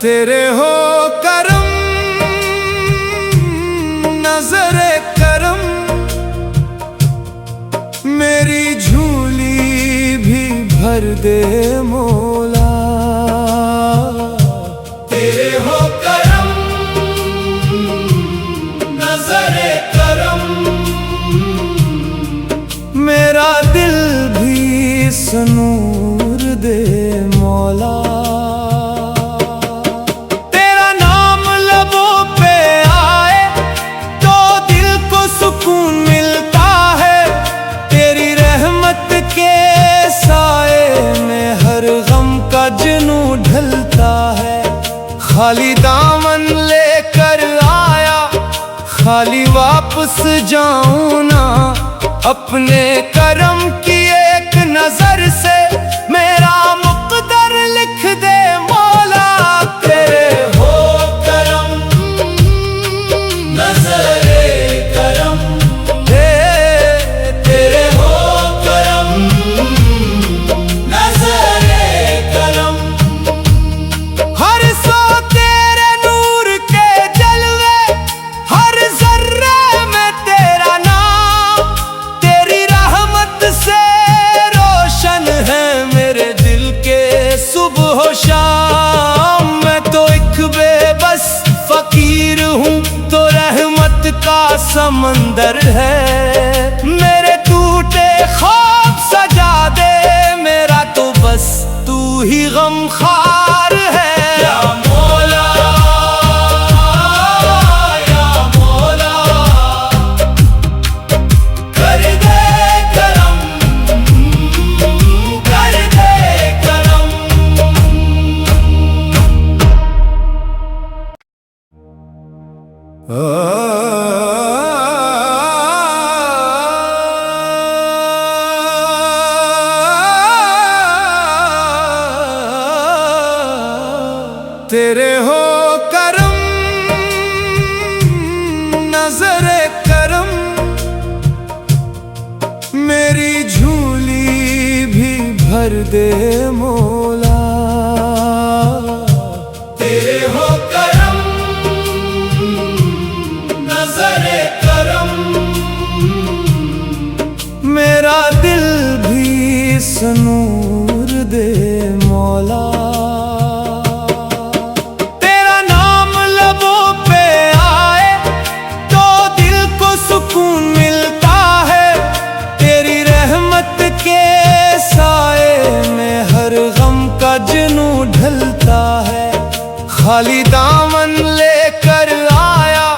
तेरे हो करम नजरे करम, मेरी झूली भी भर दे मौला। तेरे हो करम नजरे करम, मेरा दिल भी सनूर दे मौला। ढलता है खाली दामन लेकर आया, खाली वापस जाऊं ना। अपने करम की एक नजर से मेरा मुक़द्दर लिख दे मौला। तेरे हो करम नजरे करम, तेरे हो करम नजरे करम। हर सो तेरे नूर के जलवे, हर जर्रे में तेरा नाम। तेरी रहमत से रोशन है मेरे दिल के सुबह शाम। मैं तो एक बेबस फकीर हूँ, तो रहमत का समंदर है। मेरे टूटे ख्वाब सजा दे, मेरा तो बस तू ही गमखार है। तेरे हो करम नजरे करम, मेरी झूली भी भर दे मौला। तेरे हो करम नजरे करम, मेरा दिल भी सनूर दे मौला। सुकून मिलता है तेरी रहमत के साए में, हर गम का जुनू ढलता है। खाली दामन लेकर आया,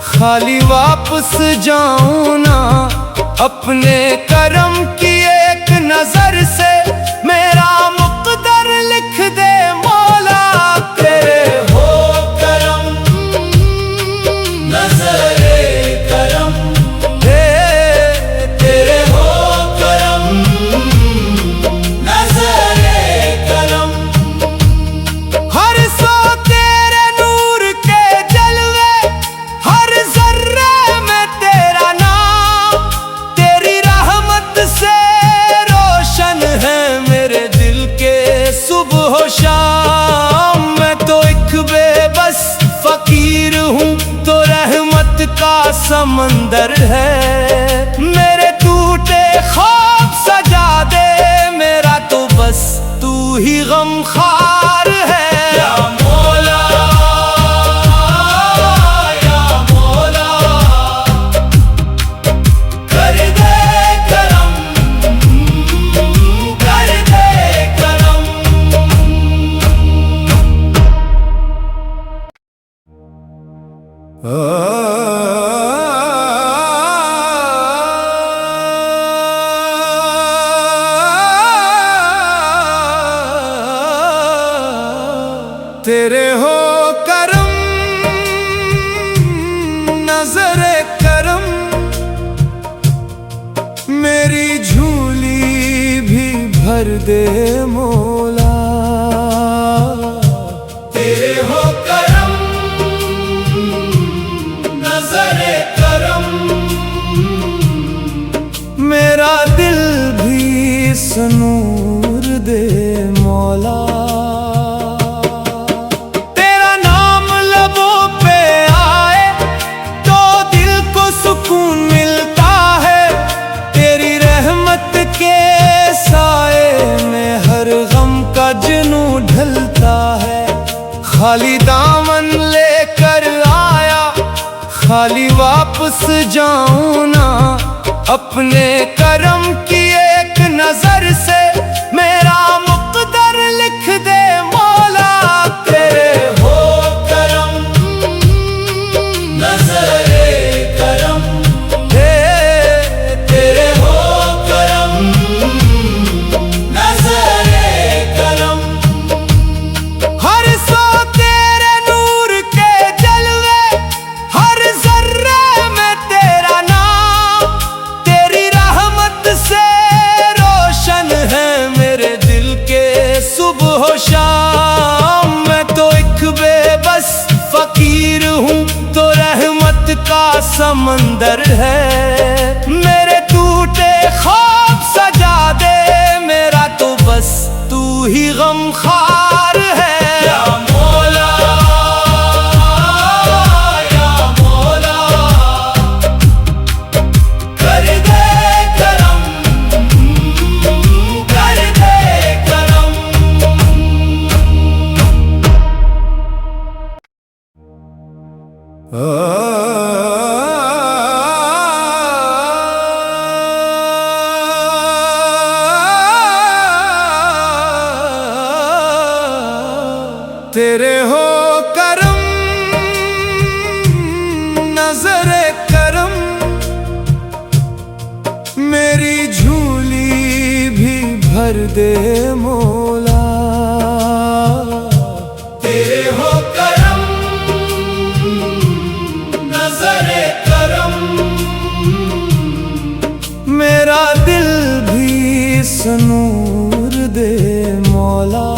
खाली वापस जाऊं ना। अपने करम की एक नजर से मेरा मुक़द्दर लिख दे मौला। तेरे हो करम नजरे करम, तेरे हो करम नजरे करम। हर सो तेरे नूर के जलवे, हर जर्रे में तेरा नाम। तेरी रहमत से रोशन है मेरे दिल के सुबह शाम। मैं तो एक बेबस फकीर हूँ, तो रहमत का समंदर है। मेरे टूटे ख्वाब सजा दे, मेरा तो बस तू ही गमखार है। या मौला या मौला, कर दे करम कर दे करम। तेरे हो करम नजरे करम, मेरी झूली भी भर दे मौला। तेरे हो करम खाली दामन लेकर आया, खाली वापस जाऊं ना। अपने करम की एक नजर से मेरा मुक़द्दर लिख दे मौला। तेरे हो करम, नज़रे करम, तेरे हो करम, नज़रे करम। हर सो तेरे नूर के जलवे, हर जर्रे में तेरा नाम। तेरी रहमत से रोशन है मेरे दिल के सुबह शाम। मैं तो एक बेबस फकीर हूँ, तो रहमत का समंदर है। मेरे टूटे ख्वाब सजा दे, मेरा तो बस तू ही गमखार है। या मौला, या मौला, कर दे करम, कर दे करम। तेरे हो करम, नज़रे करम, मेरी झोली भी भर दे मौला। तेरे हो करम, नज़रे करम, मेरा दिल भी सनूर दे मौला।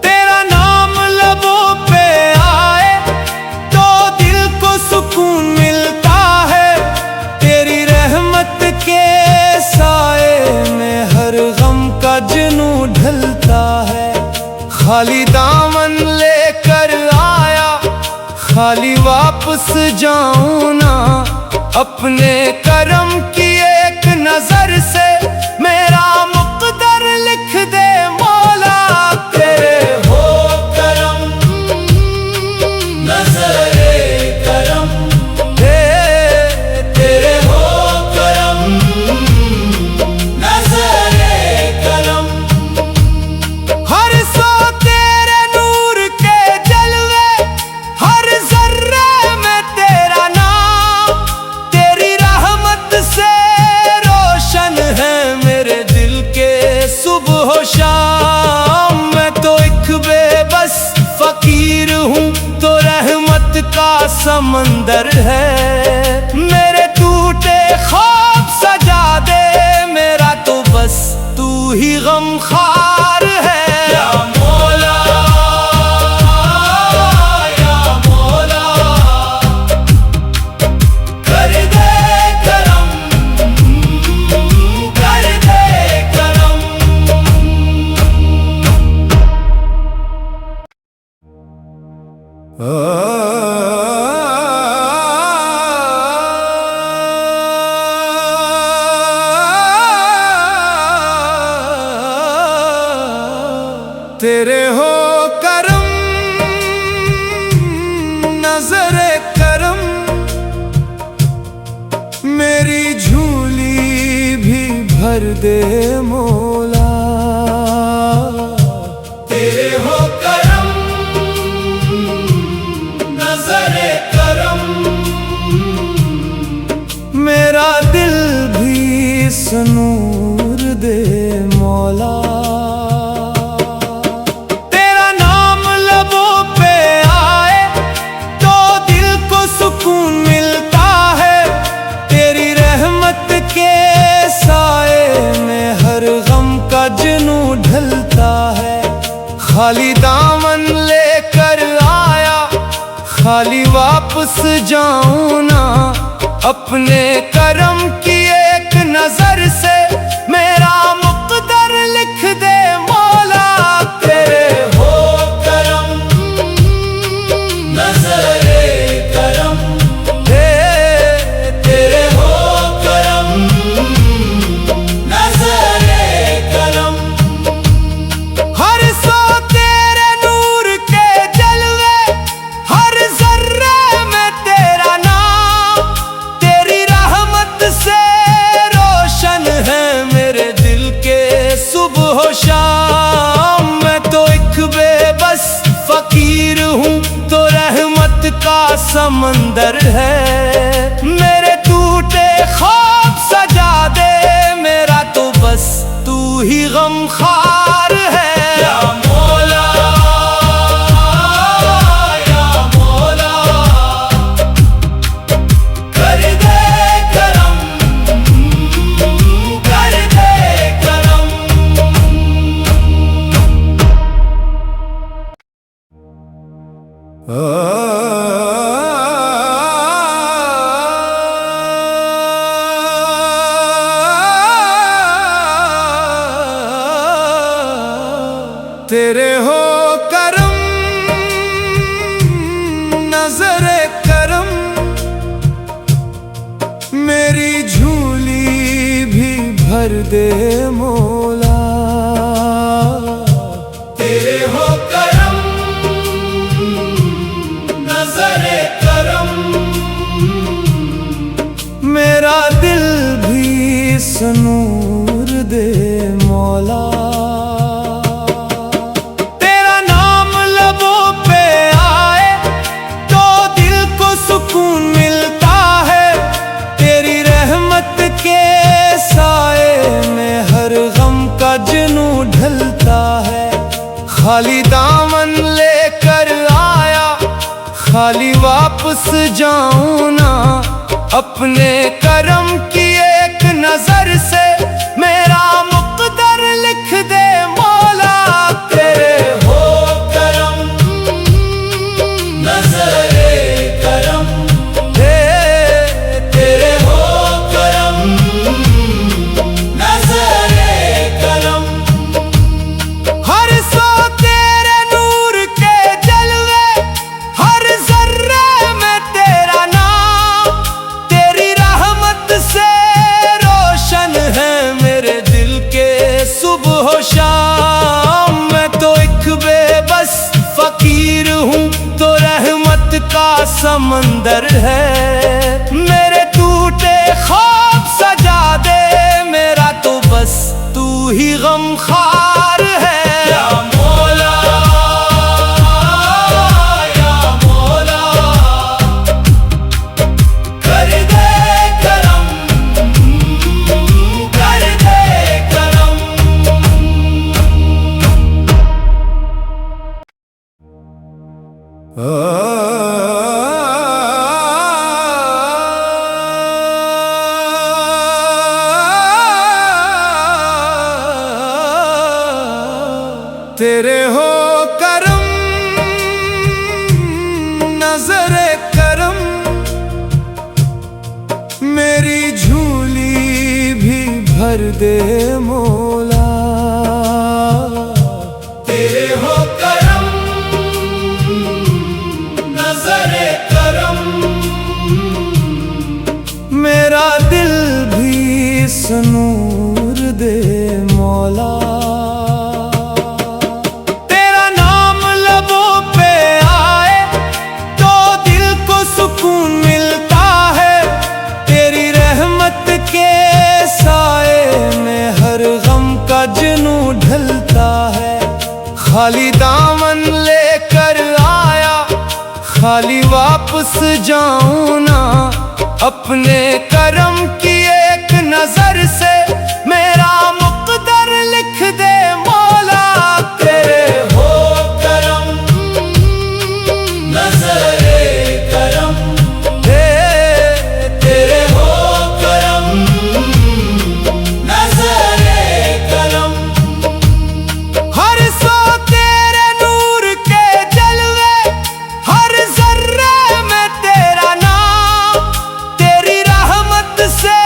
तेरा नाम लबों पे आए तो दिल को सुकून मिलता है। तेरी रहमत के साए में हर गम का जुनू ढलता है। खाली दामन लेकर आया, खाली वापस जाऊं ना। अपने करम की एक नजर से मेरा मुक़द्दर लिख दे मौला। तेरे हो करम, नज़रे करम, तेरे हो करम, नज़रे करम। हर सो तेरे नूर के जलवे, हर जर्रे में तेरा नाम। तेरी रहमत से रोशन है मेरे दिल के सुबह शाम। मैं तो एक बेबस फकीर हूँ, तो रहमत का समंदर है। मेरे टूटे ख्वाब सजा दे, मेरा तो बस तू ही गमखार है। या मौला, या मौला, कर दे करम, कर दे करम। तेरे हो करम, नज़रे करम, मेरी झोली भी भर दे मौला। तेरे हो करम, नज़रे करम, मेरा दिल भी सनूर दे मौला। तेरा नाम लबों पे आए तो दिल को सुकून मिलता है। तेरी रहमत के साए में हर गम का जुनू ढलता है। खाली दामन लेकर आया, खाली वापस जाऊं ना। अपने करम की एक नजर से मेरा मुक़द्दर लिख दे मौला। तेरे हो करम, नज़रे करम, तेरे हो करम, नज़रे करम। हर सो तेरे का समंदर है। मेरे टूटे ख्वाब सजा दे, मेरा तो बस तू ही गमखार है। या मौला, या मौला, कर दे करम, कर दे करम। तेरे हो करम, नजरे करम, मेरी झोली भी भर दे मौला। तेरे हो करम, नजरे करम, मेरा दिल भी सनूर दे मौला। जुनू ढलता है, खाली दामन लेकर आया, खाली वापस जाऊं ना। अपने करम की एक नजर से मेरा मुक़द्दर लिख दे मौला। तेरे हो करम, नज़रे करम, तेरे हो करम, नज़रे करम। हर सौ तेरे नूर के जलवे, हर जर्रे में तेरा नाम, तेरी रहमत से रोशन है मेरे दिल के सुबह शाम। मैं तो एक बेबस फकीर हूँ, तो रहमत का समंदर है। मेरे टूटे ख्वाब सजा दे, मेरा तो बस तू ही गमखार है। या मौला, या मौला, कर दे करम, कर दे करम। तेरे हो करम, नजरे करम, मेरी झोली भी भर दे मौला। तेरे हो करम, नजरे करम, मेरा दिल भी सनूर दे मौला। जुनू ढलता है, खाली दामन लेकर आया, खाली वापस जाऊं ना। अपने करम की एक नजर से मेरा मुक़द्दर लिख दे मौला। तेरे हो करम, नजरे करम, तेरे हो करम, नजरे करम। हर सौ तेरे नूर के जलवे, हर जर्रे में तेरा नाम, तेरी रहमत से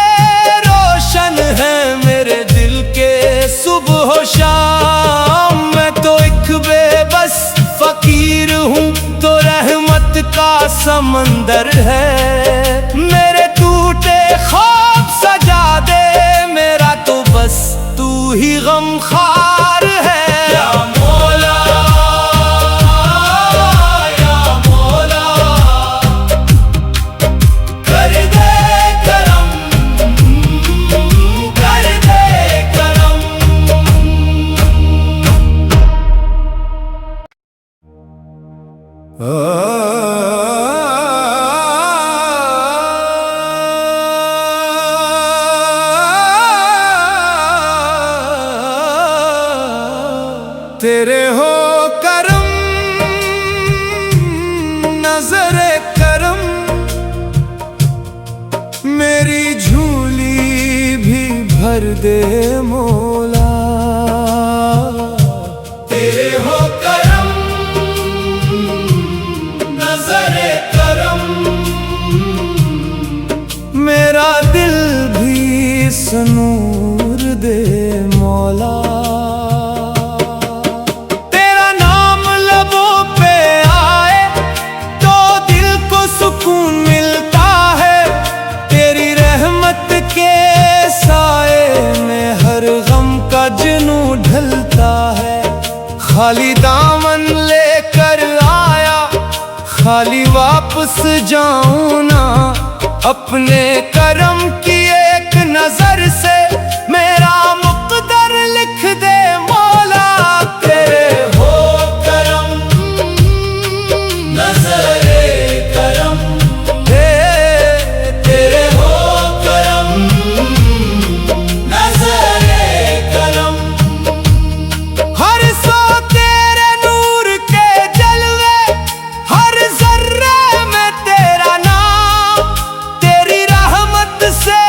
रोशन है मेरे दिल के सुबह शाम। मैं तो एक बेबस फकीर हूँ, तो रहमत का समंदर है। मेरे टूटे ख्वाब सजा दे, मेरा तो बस तू ही गमखार है। या मौला, या मौला, कर दे करम, कर दे करम। नजरे करम मेरी झोली भी भर दे मौला। तेरे हो करम नजरे करम मेरा दिल भी सनूर दे मौला। तेरा नाम लबों पे आए तो दिल को सुकून मिलता है। तेरी रहमत के साए में हर गम का जुनू ढलता है। खाली दामन लेकर आया खाली वापस जाऊं ना। अपने करम की एक नजर से मेरा मुक़द्दर लिख दे मौला। तेरे हो करम नजरे करम तेरे हो करम नजरे करम हर सौ तेरे नूर के जलवे हर जर्रे में तेरा नाम। तेरी रहमत से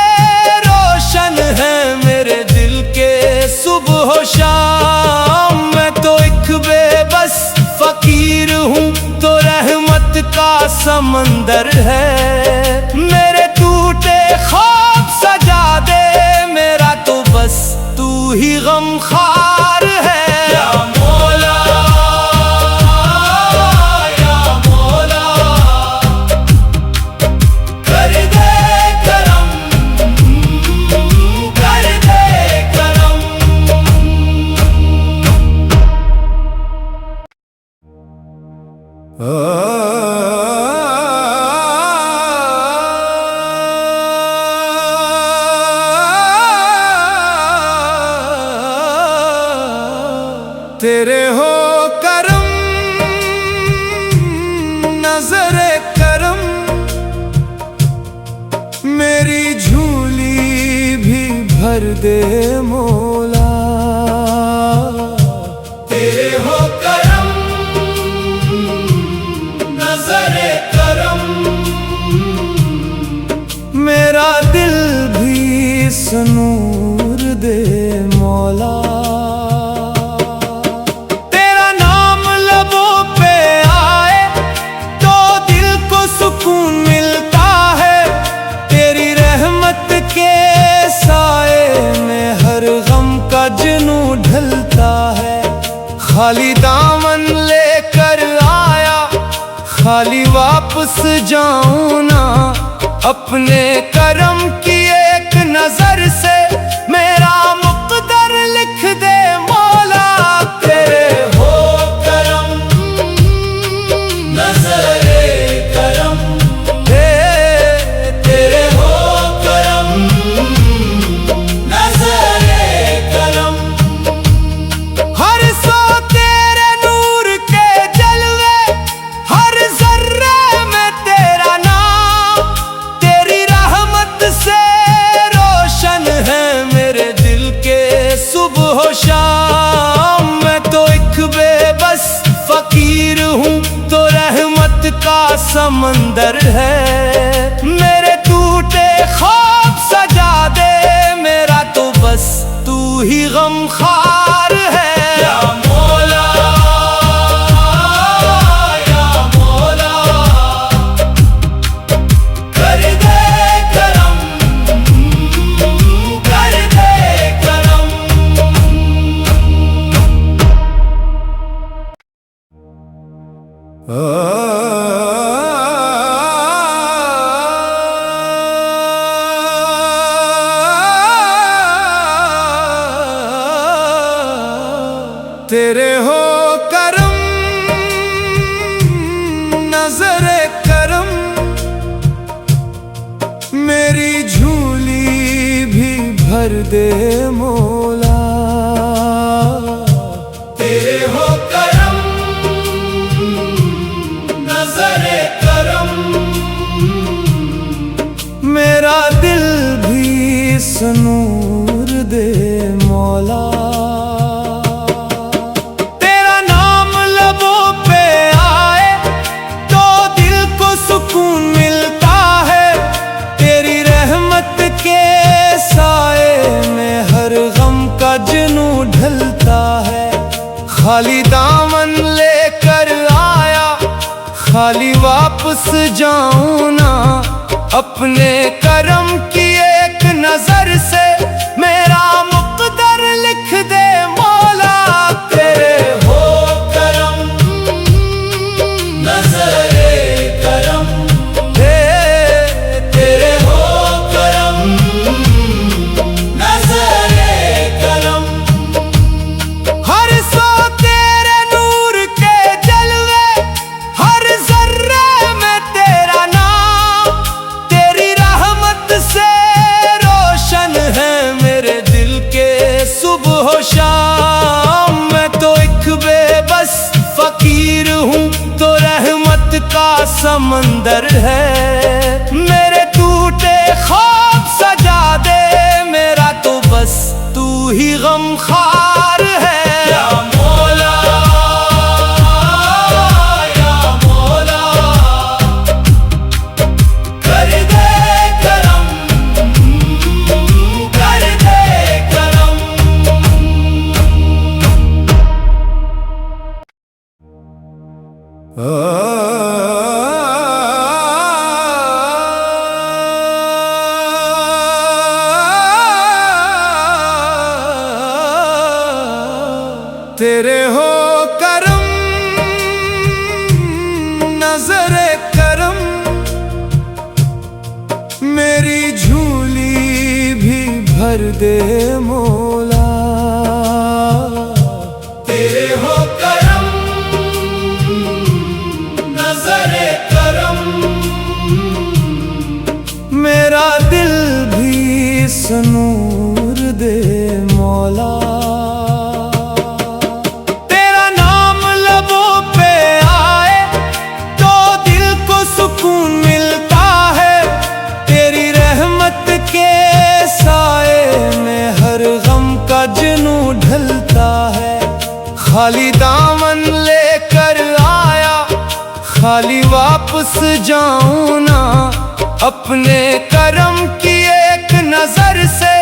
रोशन है मेरे दिल के सुबह शाम। मैं तो एक बेबस फकीर हूँ तो रहमत का समंदर है। मेरे टूटे ख्वाब सजा दे मेरा तो बस तू ही गमखार है। या मौला या मौला कर दे करम कर दे करम। तेरे हो करम नजरे करम मेरी झोली भी भर दे मौला। तेरे हो करम नजरे करम मेरा दिल भी सनूर दे मौला। तेरा नाम लबों पे आए तो दिल को सुकून मिलता है। तेरी रहमत के साए में हर गम का जुनू ढलता है। खाली दामन लेकर आया खाली वापस जाऊं ना। अपने करम की एक नजर से मेरा मुक़द्दर लिख दे मौला। तेरे हो करम नजरे करम तेरे हो करम नजरे करम हर सौ तेरे नूर के जलवे हर जर्रे में तेरा नाम। तेरी रहमत से रोशन है मेरे दिल के सुबह शाम। मैं तो एक बेबस फकीर हूँ तो रहमत का समंदर है। मेरे टूटे ख्वाब सजा दे मेरा तो बस तू ही गमखार है। या मौला या मौला कर दे करम कर दे करम। तेरे हो करम नजरे करम मेरी झोली भी भर दे मौला। तेरे हो करम नजरे करम मेरा दिल भी सनूर दे मौला। तेरा नाम लबों पे आए तो दिल खाली वापस जाऊं ना अपने करम की एक नजर से। मेरा मुक़द्दर लिख दे मौला, तेरे हो करम, नजरे करम, तेरे हो करम, नजरे करम। हर सो तेरे नूर के जलवे, हर जर्रे में तेरा नाम। तेरी रहमत से रोशन है मेरे दिल के सुबह शाम। मैं तो एक बेबस फकीर हूँ, तो रहमत का समंदर है। मेरे टूटे ख्वाब सजा दे, मेरा तो बस तू ही गमखार है। या मौला, या मौला, कर दे करम, कर दे करम। तेरे हो करम, नजरे करम, मेरी झूली भी भर दे मौला। तेरे हो करम, नजरे करम, मेरा दिल भी सनूर दे मौला। तेरा नाम लबों पे आए तो दिल को सुकून मिलता है। तेरी रहमत के साए में हर गम का जुनू ढलता है। खाली दामन लेकर आया, खाली वापस जाऊं ना अपने करम की एक नजर से।